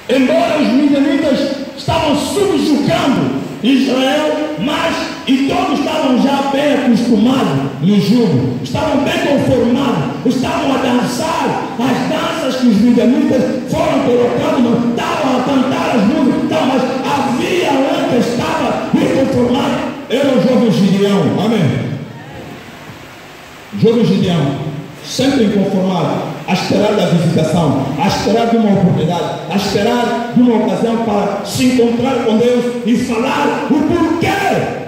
embora os midianitas estavam subjugando Israel, mas e todos estavam já bem acostumados no jugo, estavam bem conformados, estavam a dançar as danças que os midianitas foram colocando, estavam a cantar as músicas, mas havia um que estava inconformado, era o jovem Gideão, amém? Jovem Gideão, sempre inconformado, a esperar da visitação, a esperar de uma oportunidade, a esperar de uma ocasião para se encontrar com Deus e falar o porquê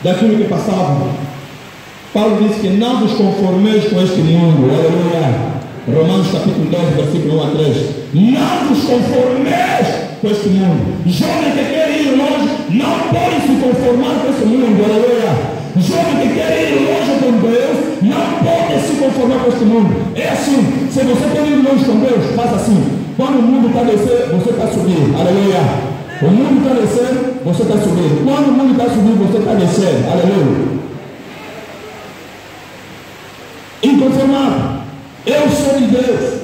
daquilo que passava. Paulo disse que não vos conformeis com este mundo, aleluia. Romanos capítulo 10, versículo 1 a 3. Não vos conformeis com este mundo. Jovem que quer ir longe, não pode se conformar com este mundo, aleluia. Jovem que quer ir longe com Deus, não pode se conformar com este mundo. É assim, se você quer ir longe com Deus, faça assim. Quando o mundo está descendo, você está subindo, aleluia. O mundo está descendo, você está subindo. Quando o mundo está subindo, você está descendo, aleluia. Inconformado, eu sou de Deus.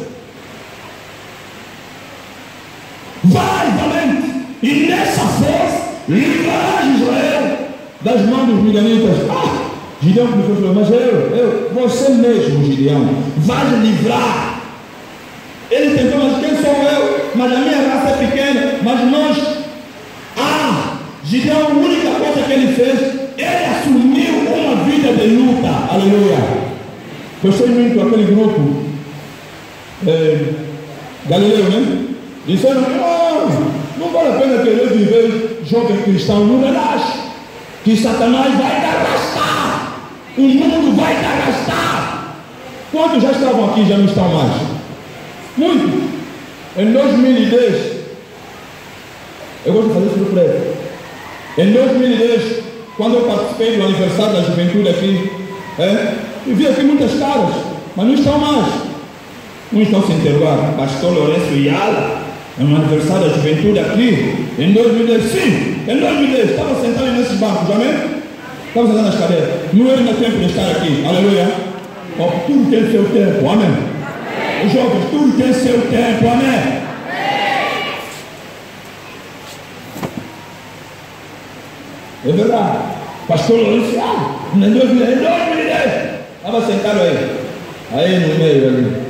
Vai, valente, e nessa força livrarás Israel das mãos dos midianitas. Gideão falou, mas você mesmo, Gideão, vai livrar. Ele tentou, mas quem sou eu? Mas a minha raça é pequena, mas nós. Gideão, a única coisa que ele fez, ele assumiu uma vida de luta, aleluia. Gostei muito daquele grupo Galileu, né? Disseram, não vale a pena querer viver jovem cristão, não relaxe, que Satanás vai te arrastar, o mundo vai te arrastar. Quantos já estavam aqui já não estão mais? Muitos. Em 2010, eu gosto de fazer isso no prédio. Em 2010, quando eu participei do aniversário da juventude aqui, eu vi aqui muitas caras, mas não estão mais. Uns estão se interrogar. Pastor Lourenço Yala, é um aniversário da juventude aqui, em 2010, sim, em 2010, estava sentado nesses bancos, amém? Estava sentado nas cadeiras, não era ainda tempo de estar aqui, aleluia. Tudo tem seu tempo, amém? Os jovens, tudo tem seu tempo, amém? É verdade. Pastor Lourenço Yala, em 2010, estava sentado aí no meio ali.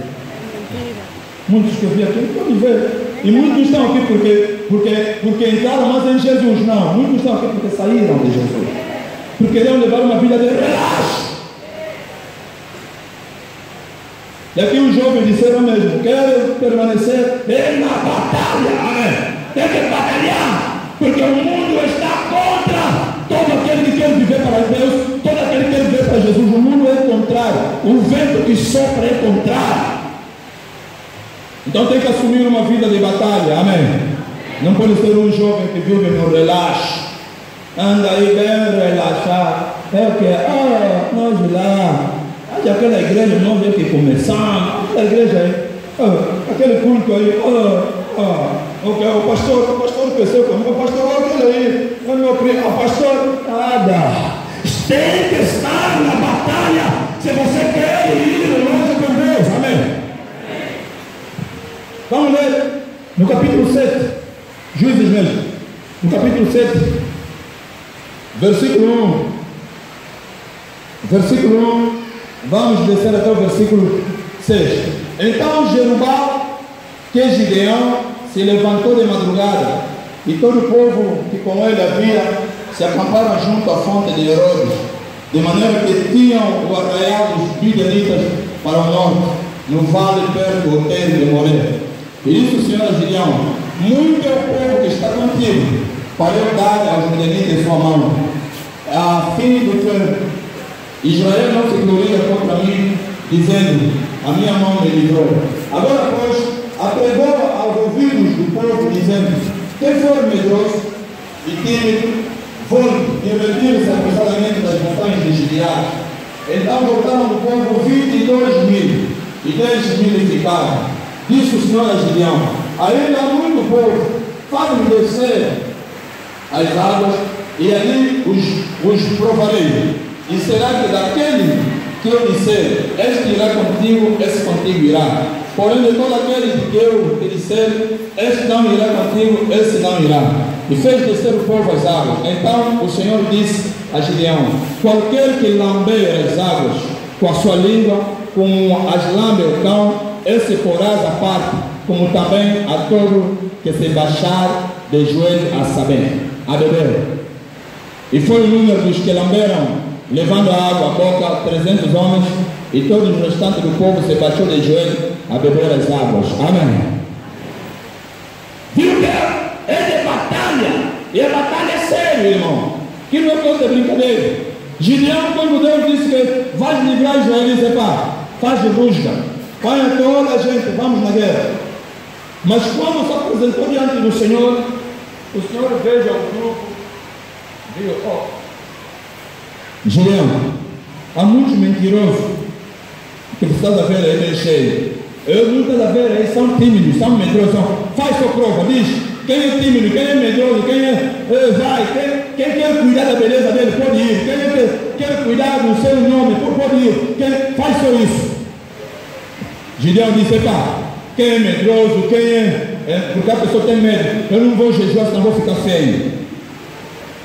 Muitos que eu vi aqui, pode ver. E muitos estão aqui porque entraram, mas em Jesus não. Muitos estão aqui porque saíram de Jesus. Porque queriam levar uma vida de relaxo. E aqui os jovens disseram mesmo, quero permanecer na batalha. Amém. Tem que batalhar, porque o mundo está contra todo aquele que quer viver para Deus, todo aquele que quer viver para Jesus. O mundo é contrário, o vento que sopra é contrário. Então tem que assumir uma vida de batalha, amém? Não pode ser um jovem que vive no relaxo, anda aí bem relaxado, é o que? Nós lá, aquela igreja nova que começamos, aquela igreja aí, aquele culto aí, o pastor pensou comigo, o pastor, aquele aí, meu primo, o pastor, nada. Tem que estar na batalha, se você quer ir longe com Deus, amém? Vamos ler no capítulo 7, Juízes mesmo, no capítulo 7, versículo 1, vamos descer até o versículo 6. Então Jerubal, que é Gideão, se levantou de madrugada, e todo o povo que com ele havia se acamparam junto à fonte de Herodes, de maneira que tinham o arraial dos midianitas para o norte, no vale perto do Oteiro de Moré. E isso, Senhor Gideão, muito é o povo que está contigo, para eu dar aos midianitas em sua mão, a fim de que Israel não se gloria contra mim, dizendo, a minha mão me livrou. Agora, pois, apregou aos ouvidos do povo, dizendo, quem for medroso e tímido, volte e retire-se apressadamente das montanhas de Gileade. Então voltaram do povo 22.000, e 10.000 ficaram. Disse o Senhor a Gideão, ainda há muito povo, faz-me descer as águas, e ali os provarei. E será que daquele que eu disser, este irá contigo, esse contigo irá. Porém, de todo aquele que eu te disser, este não irá contigo, esse não irá. E fez descer o povo às águas. Então o Senhor disse a Gideão: qualquer que lamber as águas com a sua língua, como as lambe o cão, esse porás à parte, como também a todo que se baixar de joelho a saber, a beber. E foi o número dos que lamberam, levando a água à boca, 300 homens, e todo o restante do povo se baixou de joelho a beber as águas. Amém. Viu que é de batalha, e a batalha é séria, irmão, que não é coisa de brincadeira. Gideão, quando Deus disse que vai livrar Israel, disse: pá, faz rusga, põe toda a gente, vamos na guerra. Mas quando se apresentou diante do Senhor, o Senhor veio ao grupo, viu: ó, Gideão, há muitos mentirosos que você está a ver aí bem cheio. Eu não estou a ver aí, são tímidos, são medrosos. Faz sua prova, diz quem é tímido, quem é medroso, quem quem quer cuidar da beleza dele, pode ir. Quem quer cuidar do seu nome, pode ir. Faz só isso. Gideão disse: pá, quem é medroso, porque a pessoa tem medo. Eu não vou jejuar, senão vou ficar feio.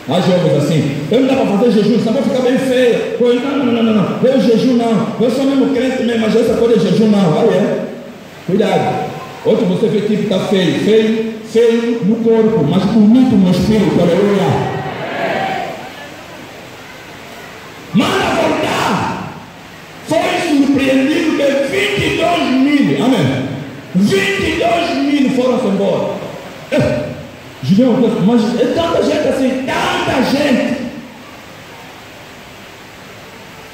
Há jovens assim: eu não dá para fazer jejum, senão vou ficar bem feio. Não. Eu jejum não. Eu sou mesmo crente mesmo, mas essa coisa de jejum não. Aí é. Cuidado. Outro você vê que está feio no corpo, mas bonito no espírito. Aleluia. Manda voltar. Foi surpreendido que 22 mil, amém, 22 mil foram-se embora. Gideão, mas é tanta gente assim, tanta gente.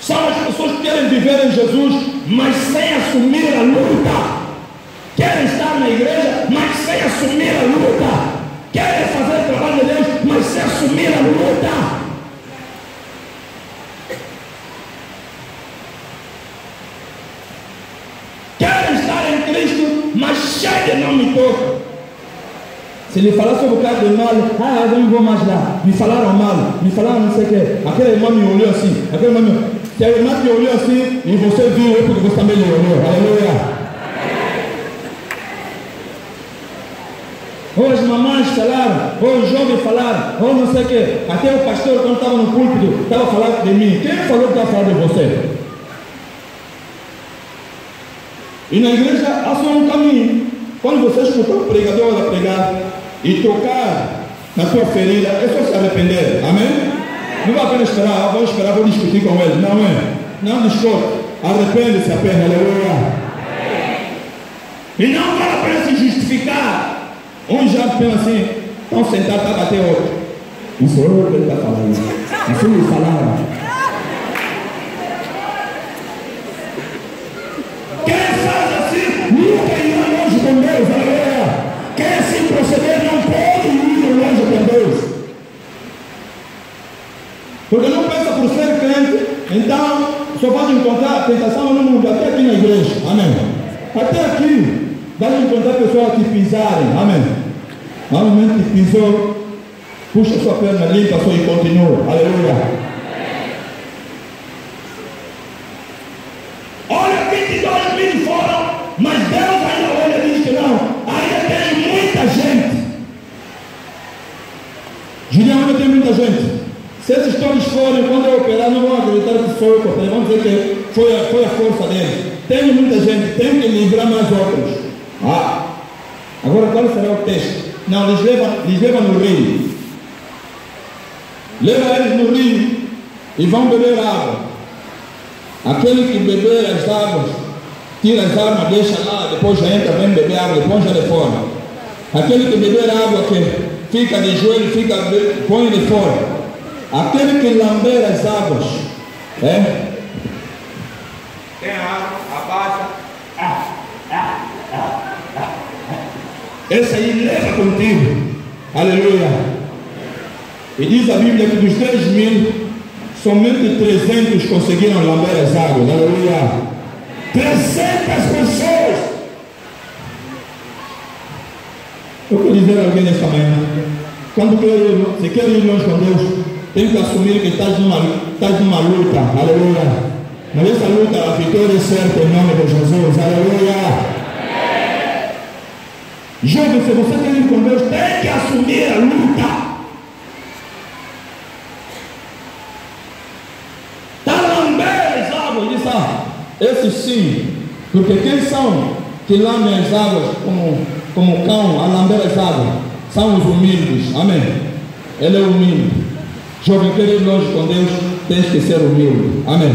São as pessoas que querem viver em Jesus, mas sem assumir a luta. Querem estar na igreja, mas sem assumir a luta. Querem fazer o trabalho de Deus, mas sem assumir a luta. Querem estar em Cristo, mas cheio de não me toca. Se lhe falar sobre o cara do mal, eu não vou mais lá. Me falaram mal, me falaram não sei o que. Aquela irmã me olhou assim, se a irmã te olhou assim e você viu, é porque você também lhe olhou. Aleluia. Ou as mamães falaram, ou os jovens falaram, ou não sei o que. Até o pastor, quando estava no púlpito, estava falando de mim. Quem falou que estava falando de você? E na igreja há só um caminho. Quando você escutar o pregador a pregar e tocar na tua ferida, é só se arrepender. Amém? Não vai apenas esperar, vou discutir com ele. Não é? Não discute. Arrepende-se apenas. Aleluia. E não vale a pena se justificar. Um já pensa assim, estão sentados para bater outro. Não sou eu que ele está falando. Isso me falaram. Quem faz assim, nunca irá longe com Deus. Aleluia. Quem assim proceder não pode ir longe com Deus. Porque não pensa por ser crente, então só pode encontrar tentação no mundo, até aqui na igreja. Amém. Até aqui. Vai encontrar pessoas que pisarem, amém. No momento que pisou, puxa sua perna, limpa só e continua, aleluia. Olha, 22 mil foram, mas Deus ainda olha e diz que não, ainda tem muita gente. Gideão, ainda tem muita gente. Se esses todos forem, quando eu operar, não vão acreditar que foi eu que operei, vão dizer que foi a força deles. Tem muita gente, tem que livrar mais outros. Agora qual será o texto? Não, eles levam no rio. Leva eles no rio e vão beber água. Aquele que beber as águas, tira as armas, deixa lá, depois já entra, vem beber água, depois já de fora. Aquele que beber água, que fica de joelho, põe de fora. Aquele que lamber as águas, tem a água, abaixa. Esse aí leva contigo. Aleluia. E diz a Bíblia que dos 3 mil, somente 300 conseguiram lamber as águas. Aleluia. 300 pessoas. Eu quero dizer a alguém nesta manhã, quando você quer ir longe com Deus, tem que assumir que estás numa luta. Aleluia. Mas essa luta, a vitória é certa em nome de Jesus. Aleluia. Jovem, se você quer ir com Deus, tem que assumir a luta. Esses sim, porque quem são que lambem as águas como cão a lamber as águas? São os humildes, amém? Ele é humilde. Jovem, quer ir longe com Deus, tens que ser humilde, amém?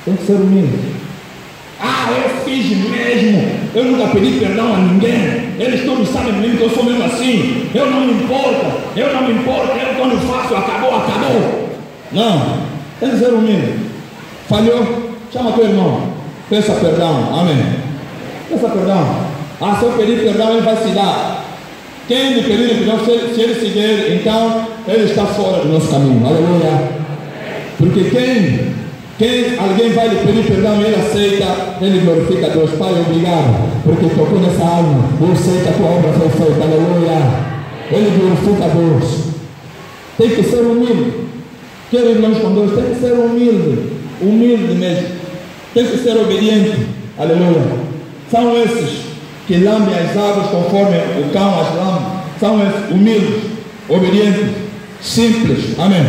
Tem que ser humilde. Eu fiz mesmo, eu nunca pedi perdão a ninguém, eles todos sabem mesmo que eu sou mesmo assim, eu não me importo, eu quando faço, acabou. Não, tem que ser humilde. Falhou? Chama teu irmão. Peça perdão. Amém. Peça perdão. Se eu pedir perdão, ele vai se dar. Quem lhe pedir perdão, se ele se der, então ele está fora do nosso caminho. Aleluia. Porque quem alguém vai lhe pedir perdão e ele aceita, ele glorifica a Deus. Pai, obrigado, porque tocou nessa alma. Eu sei que a tua obra foi feita. Aleluia. Ele glorifica a Deus. Tem que ser humilde. Quer ir longe com Deus, tem que ser humilde. Humilde mesmo, tem que ser obediente, aleluia. São esses que lambem as águas conforme o cão as lambe, são esses humildes, obedientes, simples, amém.